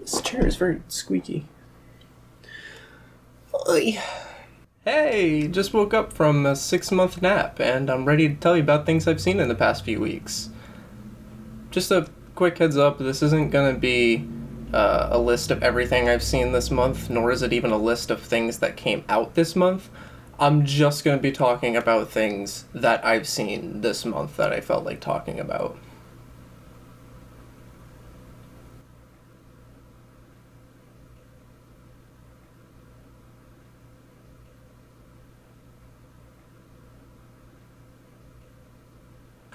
This chair is very squeaky. Oy. Hey, just woke up from a 6-month nap, and I'm ready to tell you about things I've seen in the past few weeks. Just a quick heads up, this isn't gonna be a list of everything I've seen this month, nor is it even a list of things that came out this month. I'm just gonna be talking about things that I've seen this month that I felt like talking about.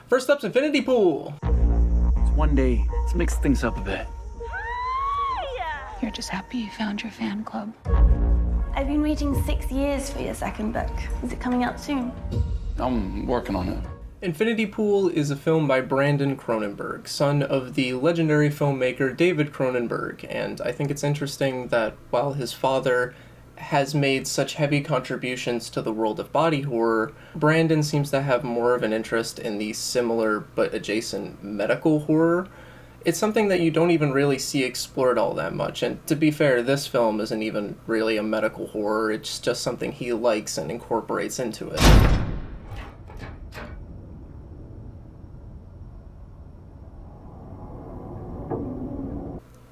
First up's Infinity Pool. It's one day. Let's mix things up a bit. You're just happy you found your fan club. I've been waiting 6 years for your second book. Is it coming out soon? I'm working on it. Infinity Pool is a film by Brandon Cronenberg, son of the legendary filmmaker David Cronenberg, and I think it's interesting that while his father has made such heavy contributions to the world of body horror, Brandon seems to have more of an interest in the similar but adjacent medical horror. It's something that you don't even really see explored all that much, and to be fair, this film isn't even really a medical horror, it's just something he likes and incorporates into it.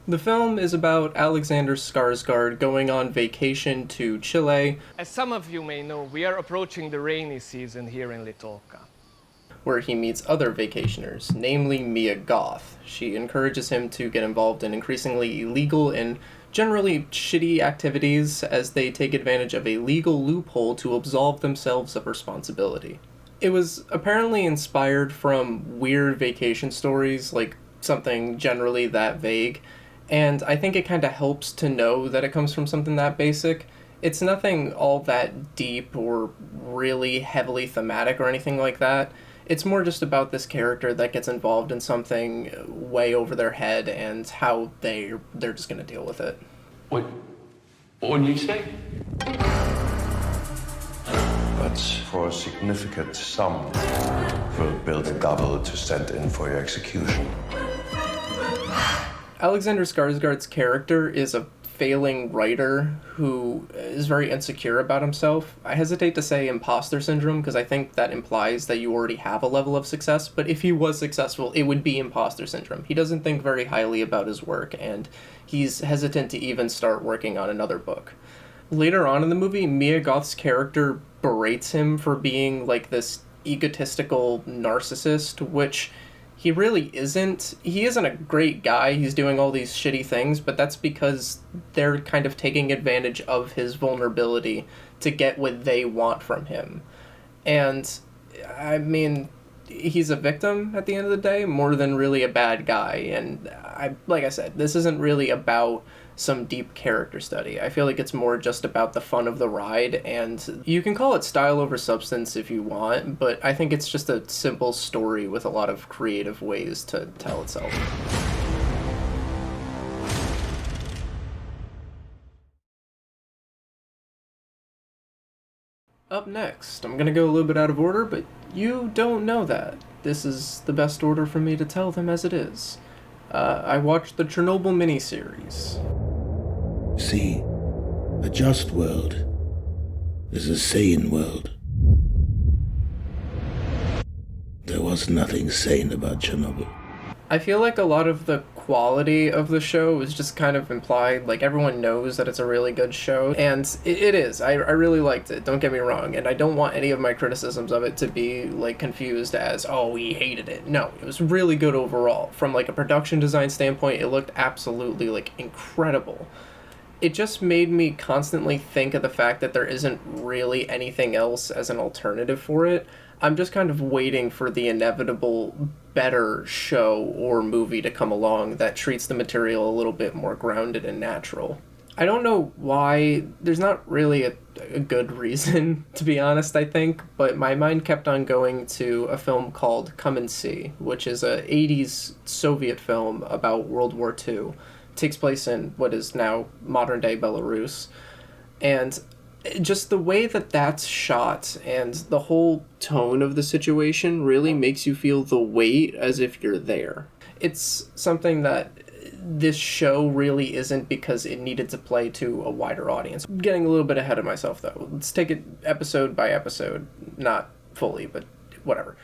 The film is about Alexander Skarsgård going on vacation to Chile, As some of you may know, we are approaching the rainy season here in Litolka. where he meets other vacationers, namely Mia Goth. She encourages him to get involved in increasingly illegal and generally shitty activities as they take advantage of a legal loophole to absolve themselves of responsibility. It was apparently inspired from weird vacation stories, like something generally that vague, and I think it kind of helps to know that it comes from something that basic. It's nothing all that deep or really heavily thematic or anything like that. It's more just about this character that gets involved in something way over their head and how they're just going to deal with it. What did you say? But for a significant sum, we'll build a double to send in for your execution. Alexander Skarsgård's character is a failing writer who is very insecure about himself. I hesitate to say imposter syndrome because I think that implies that you already have a level of success, but if he was successful, it would be imposter syndrome. He doesn't think very highly about his work, and he's hesitant to even start working on another book. Later on in the movie, Mia Goth's character berates him for being like this egotistical narcissist, which he really isn't. He isn't a great guy. He's doing all these shitty things, but that's because they're kind of taking advantage of his vulnerability to get what they want from him. And, I mean, he's a victim at the end of the day, more than really a bad guy. And, like I said, this isn't really about some deep character study. I feel like it's more just about the fun of the ride, and you can call it style over substance if you want, but I think it's just a simple story with a lot of creative ways to tell itself. Up next, I'm gonna go a little bit out of order, but you don't know that. This is the best order for me to tell them as it is. I watched the Chernobyl miniseries. See, a just world is a sane world. There was nothing sane about Chernobyl. I feel like a lot of the quality of the show is just kind of implied. Like, everyone knows that it's a really good show, and it is. I really liked it, don't get me wrong, and I don't want any of my criticisms of it to be, like, confused as, oh, we hated it. No, it was really good overall. From, like, a production design standpoint, it looked absolutely, like, incredible. It just made me constantly think of the fact that there isn't really anything else as an alternative for it. I'm just kind of waiting for the inevitable better show or movie to come along that treats the material a little bit more grounded and natural. I don't know why. There's not really a good reason, to be honest, I think, but my mind kept on going to a film called Come and See, which is a 80s Soviet film about World War II. Takes place in what is now modern-day Belarus, and just the way that that's shot and the whole tone of the situation really makes you feel the weight as if you're there. It's something that this show really isn't because it needed to play to a wider audience. I'm getting a little bit ahead of myself, though. Let's take it episode by episode. Not fully, but whatever.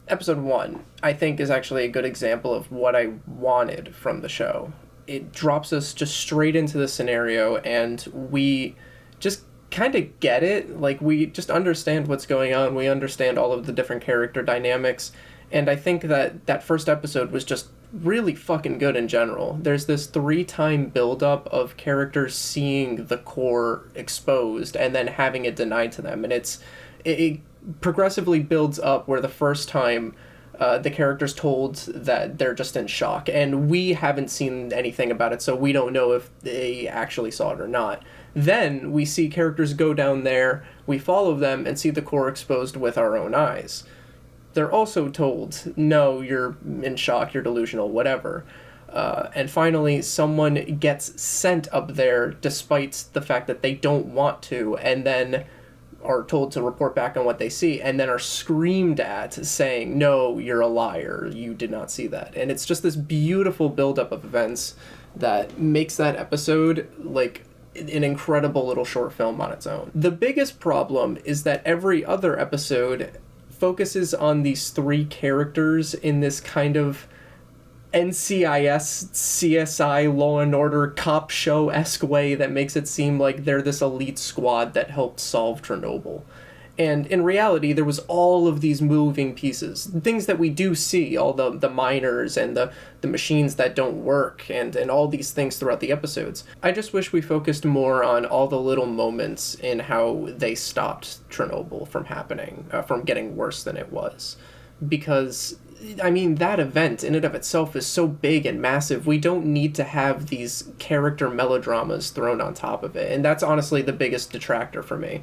Episode 1, I think, is actually a good example of what I wanted from the show. It drops us just straight into the scenario, and we just kind of get it. Like, we just understand what's going on. We understand all of the different character dynamics. And I think that first episode was just really fucking good in general. There's this 3-time buildup of characters seeing the core exposed and then having it denied to them. And it progressively builds up where the first time the character's told that they're just in shock. And we haven't seen anything about it, so we don't know if they actually saw it or not. Then we see characters go down there, we follow them, and see the core exposed with our own eyes. They're also told, no, you're in shock, you're delusional, whatever. And finally, someone gets sent up there despite the fact that they don't want to, and then are told to report back on what they see, and then are screamed at saying, no, you're a liar, you did not see that. And it's just this beautiful buildup of events that makes that episode like an incredible little short film on its own. The biggest problem is that every other episode focuses on these 3 characters in this kind of NCIS, CSI, Law and Order cop show-esque way that makes it seem like they're this elite squad that helped solve Chernobyl. And in reality, there was all of these moving pieces, things that we do see, all the miners and the machines that don't work, and all these things throughout the episodes. I just wish we focused more on all the little moments in how they stopped Chernobyl from happening, from getting worse than it was. Because, I mean, that event in and of itself is so big and massive, we don't need to have these character melodramas thrown on top of it. And that's honestly the biggest detractor for me.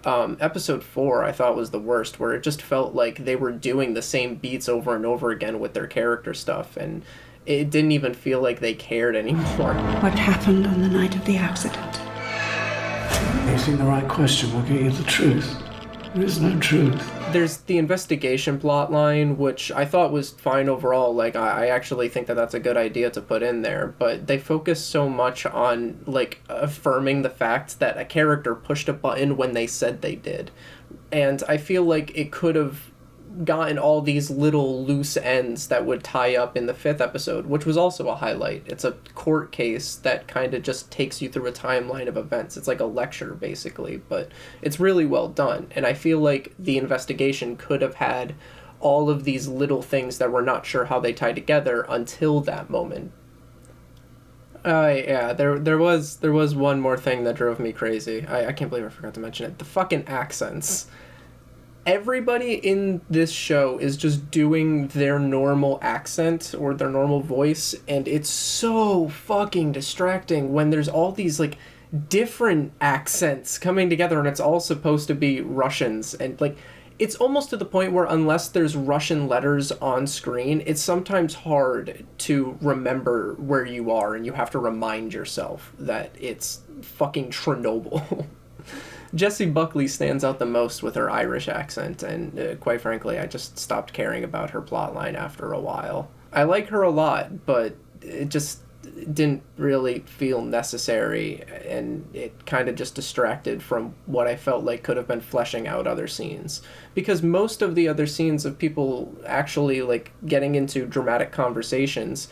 Episode 4 I thought was the worst, where it just felt like they were doing the same beats over and over again with their character stuff, and it didn't even feel like they cared anymore. What happened on the night of the accident? Asking the right question will get you the truth. There is no truth. There's the investigation plot line, which I thought was fine overall. Like, I actually think that that's a good idea to put in there, but they focus so much on, like, affirming the fact that a character pushed a button when they said they did. And I feel like it could have gotten all these little loose ends that would tie up in the 5th episode, which was also a highlight. It's a court case that kind of just takes you through a timeline of events. It's like a lecture, basically, but it's really well done. And I feel like the investigation could have had all of these little things that we're not sure how they tie together until that moment. Yeah, there was one more thing that drove me crazy. I can't believe I forgot to mention it. The fucking accents. Everybody in this show is just doing their normal accent or their normal voice, and it's so fucking distracting when there's all these, like, different accents coming together, and it's all supposed to be Russians, and, like, it's almost to the point where unless there's Russian letters on screen, it's sometimes hard to remember where you are, and you have to remind yourself that it's fucking Chernobyl. Jessie Buckley stands out the most with her Irish accent, and quite frankly, I just stopped caring about her plotline after a while. I like her a lot, but it just didn't really feel necessary, and it kind of just distracted from what I felt like could have been fleshing out other scenes. Because most of the other scenes of people actually, like, getting into dramatic conversations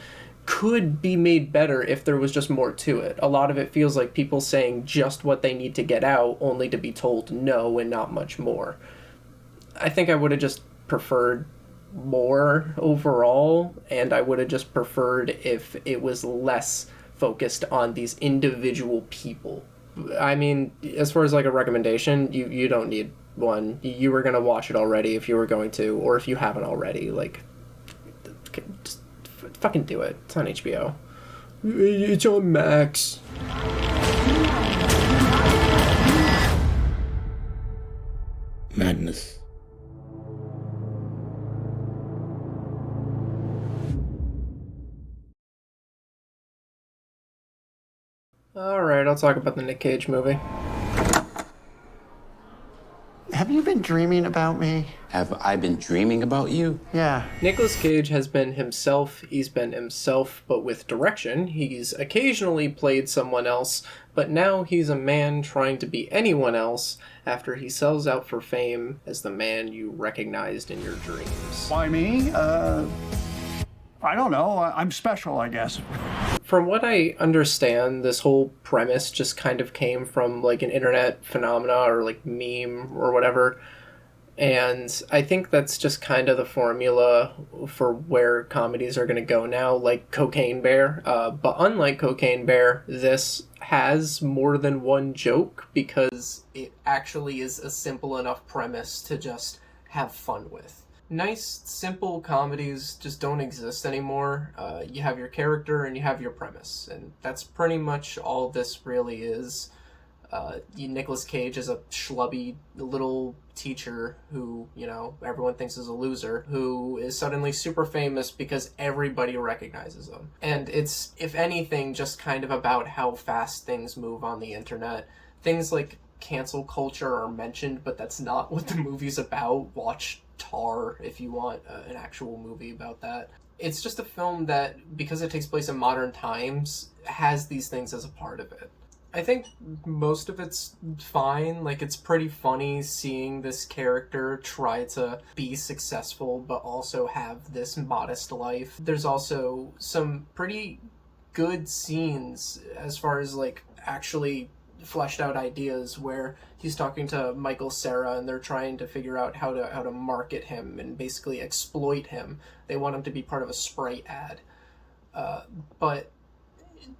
could be made better if there was just more to it. A lot of it feels like people saying just what they need to get out, only to be told no and not much more. I think I would have just preferred more overall, and I would have just preferred if it was less focused on these individual people. I mean, as far as like a recommendation, you don't need one. You were going to watch it already if you were going to, or if you haven't already, like, just fucking do it. It's on HBO. It's on Max. Madness. Alright, I'll talk about the Nick Cage movie. Have you been been dreaming about me? Have I been dreaming about you? Yeah. Nicolas Cage has been himself. He's been himself, but with direction. He's occasionally played someone else, but now he's a man trying to be anyone else after he sells out for fame as the man you recognized in your dreams. Why me? I don't know. I'm special, I guess. From what I understand, this whole premise just kind of came from like an internet phenomena or like meme or whatever. And I think that's just kind of the formula for where comedies are going to go now, like Cocaine Bear. But unlike Cocaine Bear, this has more than one joke because it actually is a simple enough premise to just have fun with. Nice, simple comedies just don't exist anymore. You have your character and you have your premise, and that's pretty much all this really is. Nicolas Cage is a schlubby little teacher who, everyone thinks is a loser, who is suddenly super famous because everybody recognizes him. And it's, if anything, just kind of about how fast things move on the internet. Things like cancel culture are mentioned, but that's not what the movie's about. Watch Tar if you want an actual movie about that. It's just a film that, because it takes place in modern times, has these things as a part of it. I think most of it's fine. Like, it's pretty funny seeing this character try to be successful but also have this modest life. There's also some pretty good scenes as far as like actually fleshed out ideas where he's talking to Michael Cera and they're trying to figure out how to market him and basically exploit him. They want him to be part of a Sprite ad. But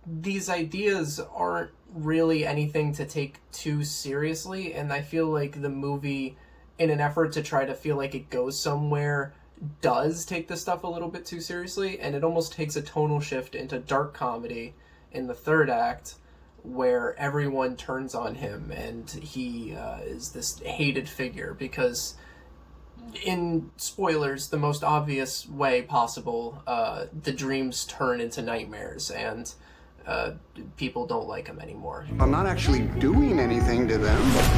these ideas aren't really anything to take too seriously, and I feel like the movie, in an effort to try to feel like it goes somewhere, does take this stuff a little bit too seriously, and it almost takes a tonal shift into dark comedy in the third act, where everyone turns on him and he is this hated figure because, in spoilers, the most obvious way possible, the dreams turn into nightmares and people don't like him anymore. I'm not actually doing anything to them.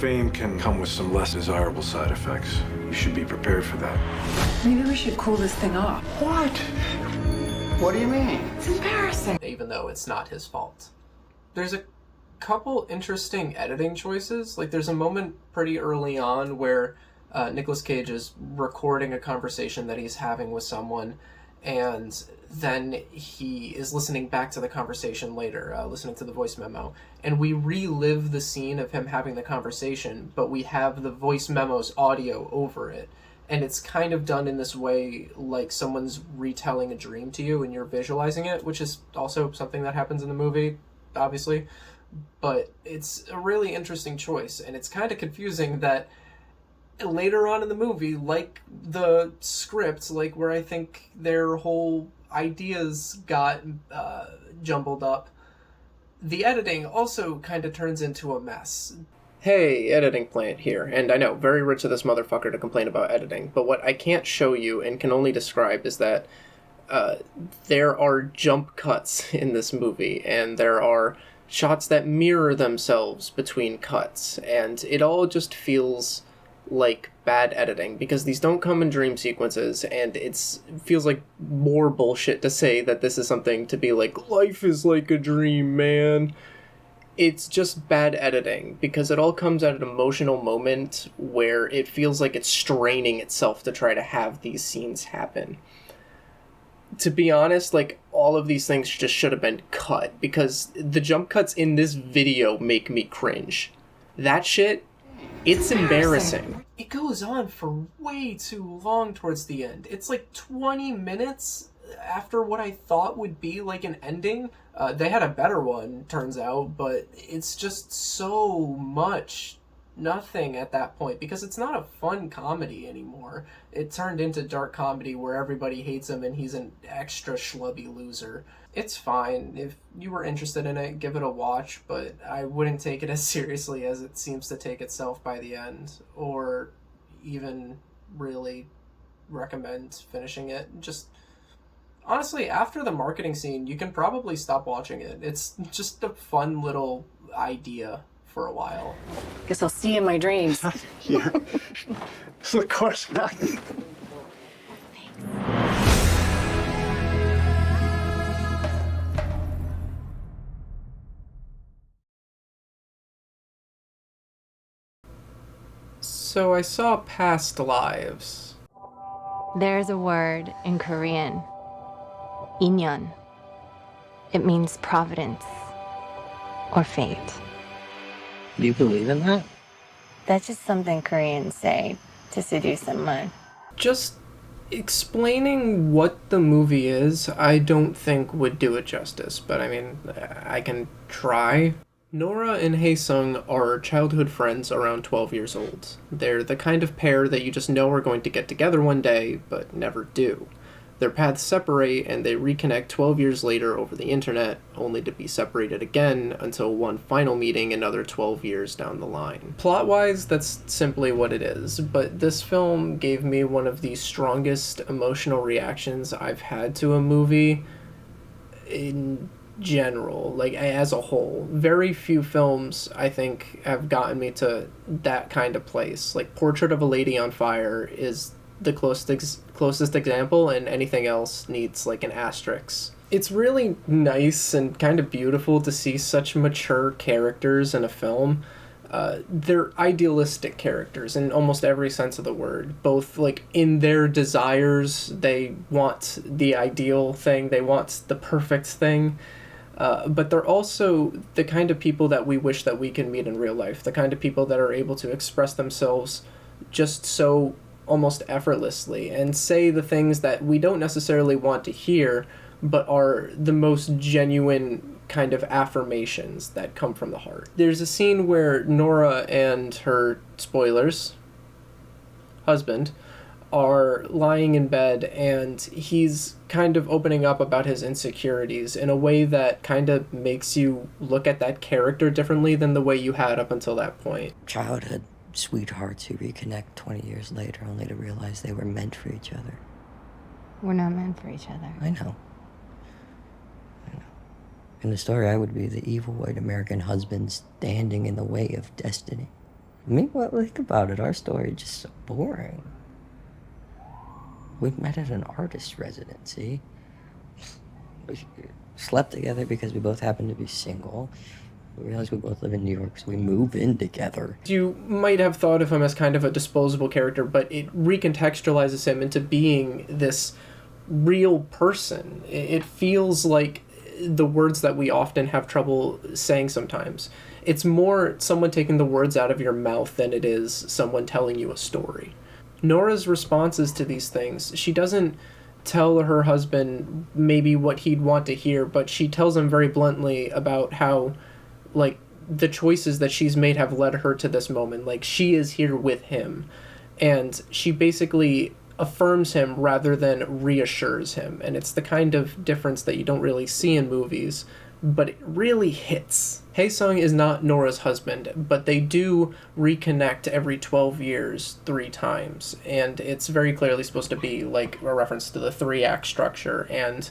Fame can come with some less desirable side effects. You should be prepared for that. Maybe we should cool this thing off. What? What do you mean? It's embarrassing. Even though it's not his fault. There's a couple interesting editing choices. Like, there's a moment pretty early on where Nicolas Cage is recording a conversation that he's having with someone, and then he is listening back to the conversation later, listening to the voice memo, and we relive the scene of him having the conversation, but we have the voice memo's audio over it. And it's kind of done in this way like someone's retelling a dream to you and you're visualizing it, which is also something that happens in the movie, obviously. But it's a really interesting choice, and it's kind of confusing that later on in the movie, like the script, like where I think their whole ideas got jumbled up, the editing also kind of turns into a mess. Hey, editing plant here, and I know, very rich of this motherfucker to complain about editing, but what I can't show you and can only describe is that there are jump cuts in this movie, and there are shots that mirror themselves between cuts, and it all just feels like bad editing, because these don't come in dream sequences, and it feels like more bullshit to say that this is something to be like, life is like a dream, man. It's just bad editing, because it all comes at an emotional moment where it feels like it's straining itself to try to have these scenes happen. To be honest, like, all of these things just should have been cut, because the jump cuts in this video make me cringe. That shit, it's embarrassing. It goes on for way too long towards the end. It's like 20 minutes after what I thought would be like an ending. They had a better one, turns out, but it's just so much nothing at that point, because it's not a fun comedy anymore. It turned into dark comedy where everybody hates him and he's an extra schlubby loser. It's fine. If you were interested in it, give it a watch, but I wouldn't take it as seriously as it seems to take itself by the end, or even really recommend finishing it. Just honestly, after the marketing scene, you can probably stop watching it. It's just a fun little idea for a while. Guess I'll see you in my dreams. Yeah. Of course not. So I saw Past Lives. There's a word in Korean, 인연. It means providence or fate. Do you believe in that? That's just something Koreans say to seduce someone. Just explaining what the movie is, I don't think would do it justice, but I mean, I can try. Nora and Hae-sung are childhood friends around 12 years old. They're the kind of pair that you just know are going to get together one day, but never do. Their paths separate, and they reconnect 12 years later over the internet, only to be separated again until one final meeting another 12 years down the line. Plot-wise, that's simply what it is, but this film gave me one of the strongest emotional reactions I've had to a movie in general, like as a whole. Very few films, I think, have gotten me to that kind of place. Like Portrait of a Lady on Fire is the closest example, and anything else needs like an asterisk. It's really nice and kind of beautiful to see such mature characters in a film. They're idealistic characters in almost every sense of the word, both like in their desires. They want the ideal thing, they want the perfect thing, but they're also the kind of people that we wish that we can meet in real life, the kind of people that are able to express themselves just so almost effortlessly and say the things that we don't necessarily want to hear, but are the most genuine kind of affirmations that come from the heart. There's a scene where Nora and her, spoilers, husband are lying in bed, and he's kind of opening up about his insecurities in a way that kind of makes you look at that character differently than the way you had up until that point. Childhood sweethearts who reconnect 20 years later only to realize they were meant for each other. We're not meant for each other. I know. In the story, I would be the evil white American husband standing in the way of destiny. Meanwhile, think about it, our story is just so boring. We met at an artist residency. We slept together because we both happened to be single. We realized we both live in New York, so we move in together. You might have thought of him as kind of a disposable character, but it recontextualizes him into being this real person. It feels like the words that we often have trouble saying sometimes. It's more someone taking the words out of your mouth than it is someone telling you a story. Nora's responses to these things, she doesn't tell her husband maybe what he'd want to hear, but she tells him very bluntly about how, like, the choices that she's made have led her to this moment. Like, she is here with him, and she basically affirms him rather than reassures him, and it's the kind of difference that you don't really see in movies, but it really hits. Hae-sung is not Nora's husband, but they do reconnect every 12 years 3 times, and it's very clearly supposed to be like a reference to the 3-act structure, and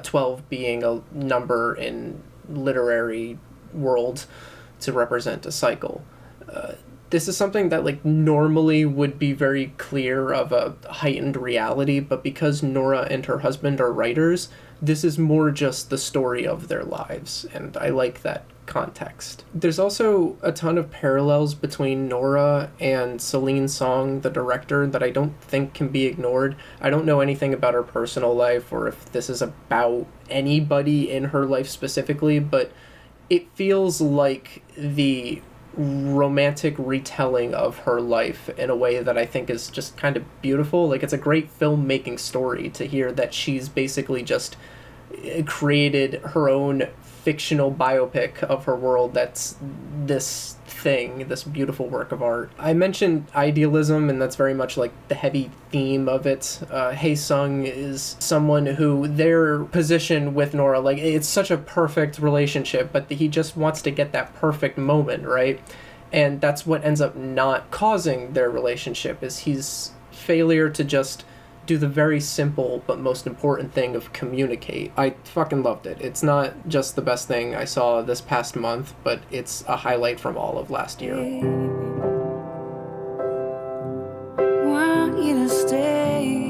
12 being a number in literary world to represent a cycle. This is something that like normally would be very clear of a heightened reality, but because Nora and her husband are writers, this is more just the story of their lives, and I like that context. There's also a ton of parallels between Nora and Celine Song, the director, that I don't think can be ignored. I don't know anything about her personal life or if this is about anybody in her life specifically, but it feels like the romantic retelling of her life in a way that I think is just kind of beautiful. Like, it's a great filmmaking story to hear that she's basically just created her own fictional biopic of her world that's this thing, this beautiful work of art. I mentioned idealism, and that's very much like the heavy theme of it. Hae-sung is someone who their position with Nora, like, it's such a perfect relationship, but he just wants to get that perfect moment, right? And that's what ends up not causing their relationship, is his failure to just do the very simple but most important thing of communicate. I fucking loved it. It's not just the best thing I saw this past month, but it's a highlight from all of last year. Want you to stay.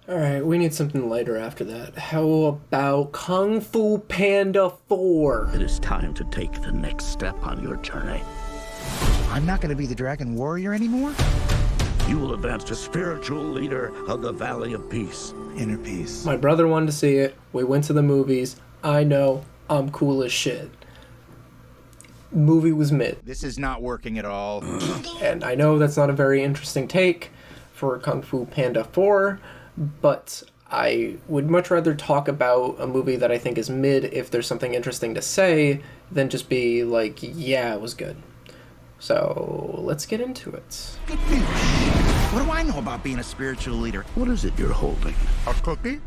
Alright, we need something lighter after that. How about Kung Fu Panda 4? It is time to take the next step on your journey. I'm not going to be the Dragon Warrior anymore? You will advance to spiritual leader of the Valley of Peace. Inner peace. My brother wanted to see it. We went to the movies. I know, I'm cool as shit. Movie was mid. This is not working at all. And I know that's not a very interesting take for Kung Fu Panda 4, but I would much rather talk about a movie that I think is mid if there's something interesting to say than just be like, yeah, it was good. So let's get into it. Good news. What do I know about being a spiritual leader? What is it you're holding? A cookie?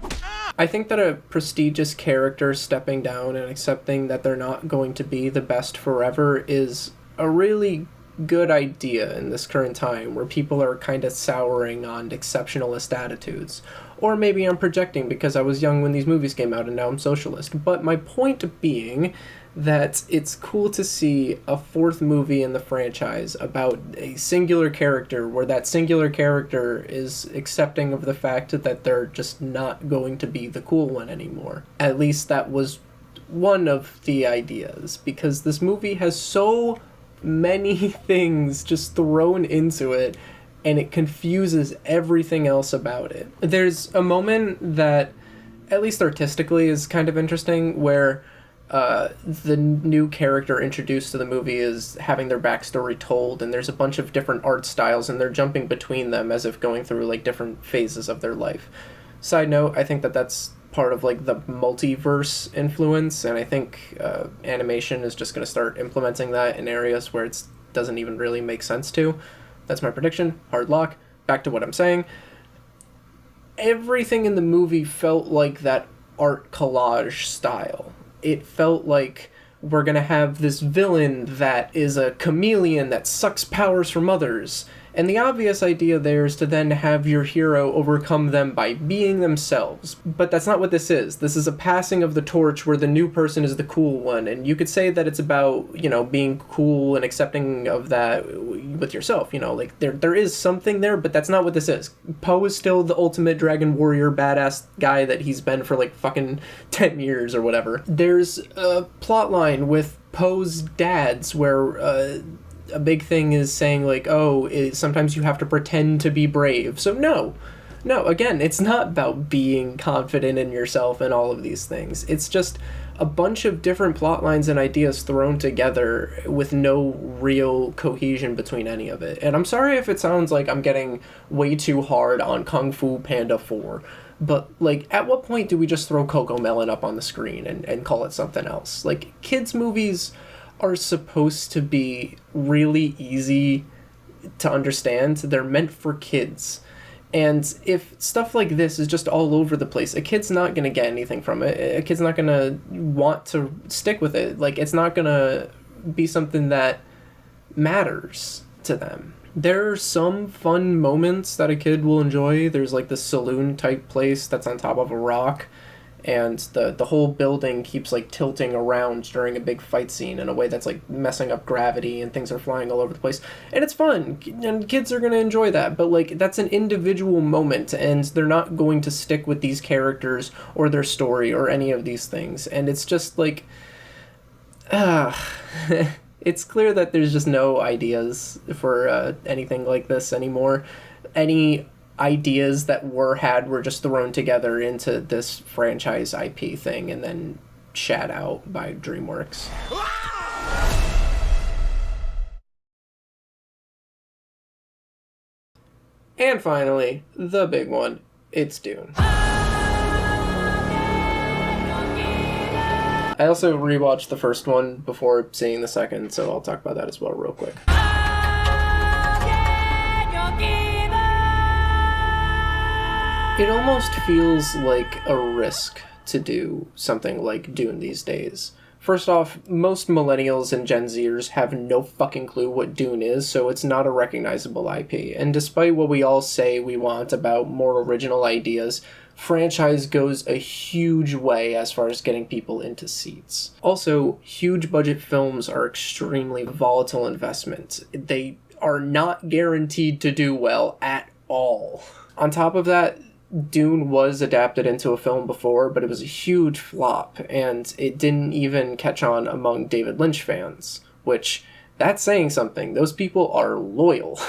I think that a prestigious character stepping down and accepting that they're not going to be the best forever is a really good idea in this current time where people are kind of souring on exceptionalist attitudes. Or maybe I'm projecting because I was young when these movies came out and now I'm socialist. But my point being that it's cool to see a fourth movie in the franchise about a singular character where that singular character is accepting of the fact that they're just not going to be the cool one anymore. At least that was one of the ideas, because this movie has so many things just thrown into it and it confuses everything else about it. There's a moment that, at least artistically, is kind of interesting where the new character introduced to the movie is having their backstory told, and there's a bunch of different art styles and they're jumping between them as if going through like different phases of their life. Side note, I think that that's part of like the multiverse influence, and I think animation is just going to start implementing that in areas where it doesn't even really make sense to. That's my prediction. Hard lock. Back to what I'm saying. Everything in the movie felt like that art collage style. It felt like we're going to have this villain that is a chameleon that sucks powers from others. And the obvious idea there is to then have your hero overcome them by being themselves. But that's not what this is. This is a passing of the torch where the new person is the cool one. And you could say that it's about, you know, being cool and accepting of that with yourself. You know, like there is something there, but that's not what this is. Poe is still the ultimate dragon warrior badass guy that he's been for like fucking 10 years or whatever. There's a plot line with Poe's dads where a big thing is saying like, oh, sometimes you have to pretend to be brave. So no, again, it's not about being confident in yourself and all of these things. It's just a bunch of different plot lines and ideas thrown together with no real cohesion between any of it. And I'm sorry if it sounds like I'm getting way too hard on Kung Fu Panda 4, but like, at what point do we just throw Coco Melon up on the screen and call it something else? Like, kids' movies are supposed to be really easy to understand. They're meant for kids. And if stuff like this is just all over the place, a kid's not going to get anything from it. A kid's not going to want to stick with it. Like, it's not going to be something that matters to them. There are some fun moments that a kid will enjoy. There's like this saloon type place that's on top of a rock, and the whole building keeps like tilting around during a big fight scene in a way that's like messing up gravity, and things are flying all over the place, and it's fun and kids are going to enjoy that. But like, that's an individual moment, and they're not going to stick with these characters or their story or any of these things. And it's just like it's clear that there's just no ideas for anything like this anymore. Any ideas that were just thrown together into this franchise IP thing and then shat out by DreamWorks. And finally, the big one, it's Dune. I also rewatched the first one before seeing the second, so I'll talk about that as well real quick. It almost feels like a risk to do something like Dune these days, First off, most millennials and Gen Zers have no fucking clue what Dune is, so it's not a recognizable IP. And despite what we all say we want about more original ideas, franchise goes a huge way as far as getting people into seats. Also, huge budget films are extremely volatile investments. They are not guaranteed to do well at all. On top of that, Dune was adapted into a film before, but it was a huge flop, and it didn't even catch on among David Lynch fans, which, that's saying something. Those people are loyal.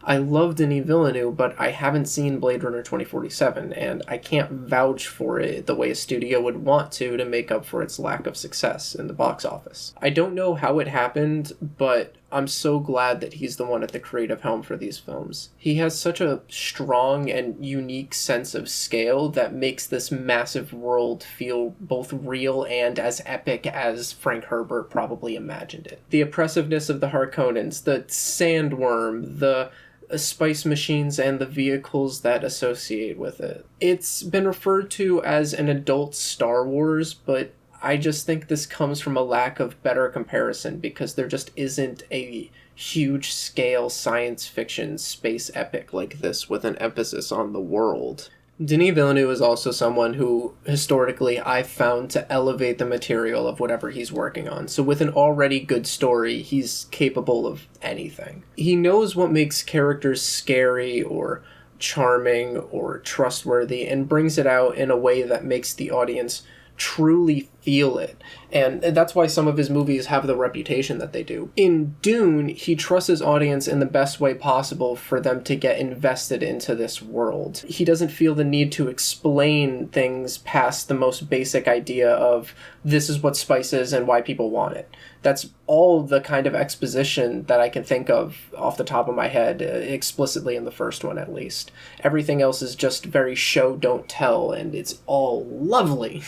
I love Denis Villeneuve, but I haven't seen Blade Runner 2047, and I can't vouch for it the way a studio would want to make up for its lack of success in the box office. I don't know how it happened, but I'm so glad that he's the one at the creative helm for these films. He has such a strong and unique sense of scale that makes this massive world feel both real and as epic as Frank Herbert probably imagined it. The oppressiveness of the Harkonnens, the sandworm, the spice machines, and the vehicles that associate with it. It's been referred to as an adult Star Wars, but I just think this comes from a lack of better comparison because there just isn't a huge scale science fiction space epic like this with an emphasis on the world. Denis Villeneuve is also someone who, historically, I've found to elevate the material of whatever he's working on. So with an already good story, he's capable of anything. He knows what makes characters scary or charming or trustworthy and brings it out in a way that makes the audience truly feel it. And that's why some of his movies have the reputation that they do. In Dune, he trusts his audience in the best way possible for them to get invested into this world. He doesn't feel the need to explain things past the most basic idea of this is what spice is and why people want it. That's all the kind of exposition that I can think of off the top of my head, explicitly in the first one at least. Everything else is just very show, don't tell, and it's all lovely.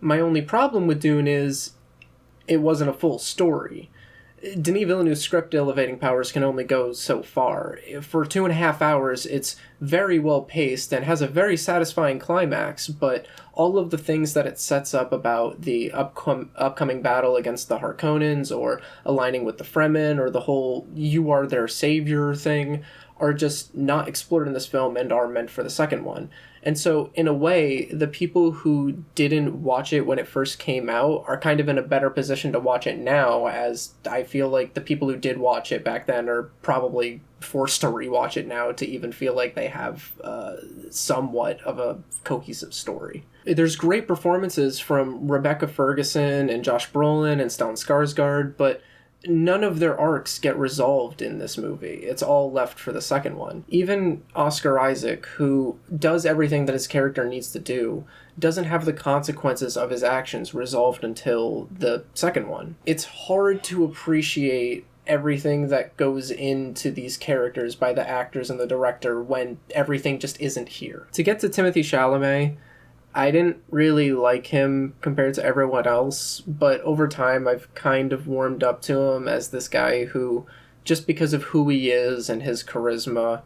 My only problem with Dune is it wasn't a full story. Denis Villeneuve's script elevating powers can only go so far. For 2.5 hours, it's very well paced and has a very satisfying climax, but all of the things that it sets up about the upcoming battle against the Harkonnens or aligning with the Fremen or the whole you are their savior thing are just not explored in this film and are meant for the second one. And so, in a way, the people who didn't watch it when it first came out are kind of in a better position to watch it now, as I feel like the people who did watch it back then are probably forced to rewatch it now to even feel like they have somewhat of a cohesive story. There's great performances from Rebecca Ferguson and Josh Brolin and Stellan Skarsgård, but none of their arcs get resolved in this movie. It's all left for the second one. Even Oscar Isaac, who does everything that his character needs to do, doesn't have the consequences of his actions resolved until the second one. It's hard to appreciate everything that goes into these characters by the actors and the director when everything just isn't here. To get to Timothée Chalamet, I didn't really like him compared to everyone else, but over time I've kind of warmed up to him as this guy who, just because of who he is and his charisma,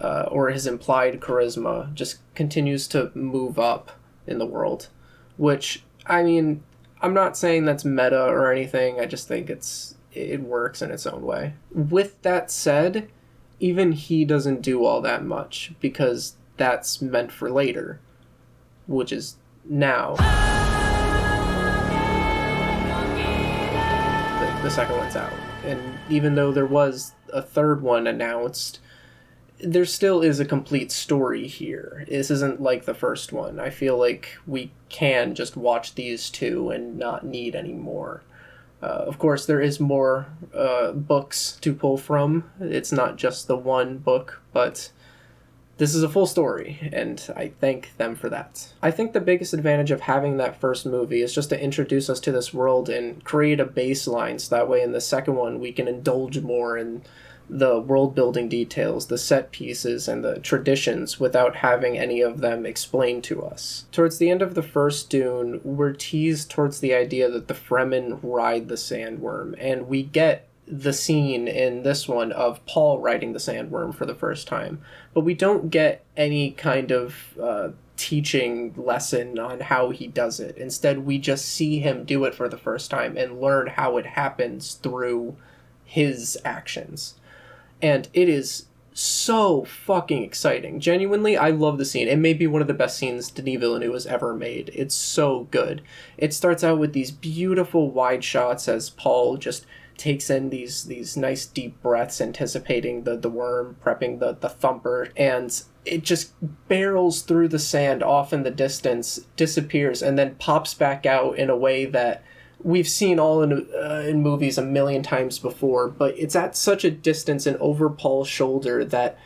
or his implied charisma, just continues to move up in the world. Which, I mean, I'm not saying that's meta or anything, I just think it works in its own way. With that said, even he doesn't do all that much, because that's meant for later. Which is now. The second one's out. And even though there was a third one announced, there still is a complete story here. This isn't like the first one. I feel like we can just watch these two and not need any more. Of course, there is more books to pull from. It's not just the one book, but this is a full story, and I thank them for that. I think the biggest advantage of having that first movie is just to introduce us to this world and create a baseline, so that way in the second one we can indulge more in the world-building details, the set pieces, and the traditions without having any of them explained to us. Towards the end of the first Dune, we're teased towards the idea that the Fremen ride the sandworm, and we get the scene in this one of Paul riding the sandworm for the first time, but we don't get any kind of teaching lesson on how he does it. Instead, we just see him do it for the first time and learn how it happens through his actions. And it is so fucking exciting. Genuinely, I love the scene. It may be one of the best scenes Denis Villeneuve has ever made. It's so good. It starts out with these beautiful wide shots as Paul just takes in these nice deep breaths, anticipating the worm, prepping the thumper, and it just barrels through the sand off in the distance, disappears, and then pops back out in a way that we've seen all in movies a million times before, but it's at such a distance and over Paul's shoulder that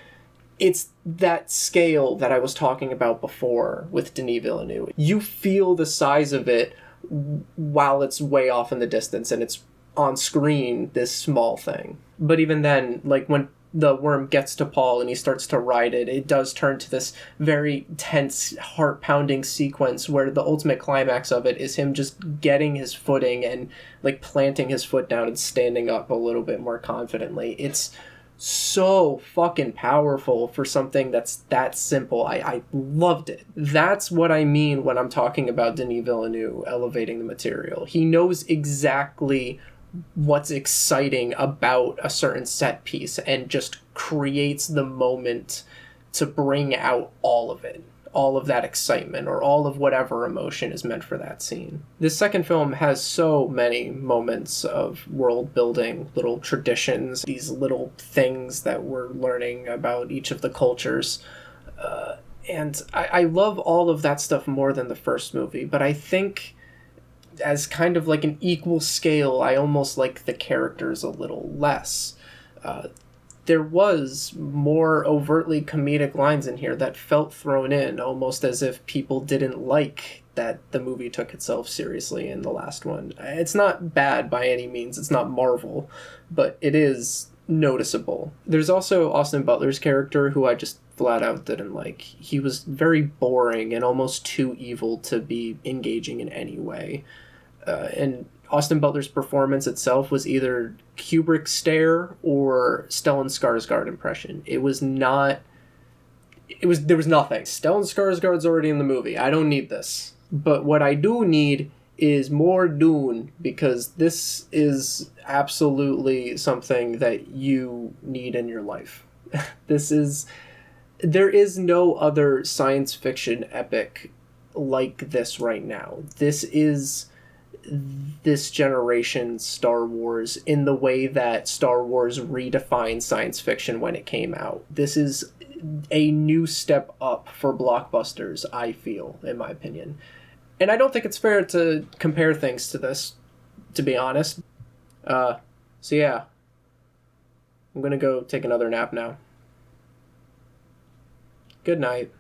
it's that scale that I was talking about before with Denis Villeneuve. You feel the size of it while it's way off in the distance, and it's on screen, this small thing. But even then, like when the worm gets to Paul and he starts to ride it, it does turn to this very tense, heart-pounding sequence where the ultimate climax of it is him just getting his footing and like planting his foot down and standing up a little bit more confidently. It's so fucking powerful for something that's that simple. I loved it. That's what I mean when I'm talking about Denis Villeneuve elevating the material. He knows exactly what's exciting about a certain set piece and just creates the moment to bring out all of it, all of that excitement or all of whatever emotion is meant for that scene. This second film has so many moments of world building, little traditions, these little things that we're learning about each of the cultures. And I love all of that stuff more than the first movie, but I think as kind of like an equal scale, I almost like the characters a little less. There was more overtly comedic lines in here that felt thrown in, almost as if people didn't like that the movie took itself seriously in the last one. It's not bad by any means, it's not Marvel, but it is noticeable. There's also Austin Butler's character, who I just flat out didn't like. He was very boring and almost too evil to be engaging in any way. And Austin Butler's performance itself was either Kubrick stare or Stellan Skarsgård impression. There was nothing. Stellan Skarsgård's already in the movie. I don't need this. But what I do need is more Dune, because this is absolutely something that you need in your life. There is no other science fiction epic like this right now. This is this generation's Star Wars in the way that Star Wars redefined science fiction when it came out. This is a new step up for blockbusters, I feel, in my opinion. And I don't think it's fair to compare things to this, to be honest. So yeah, I'm gonna go take another nap now. Good night.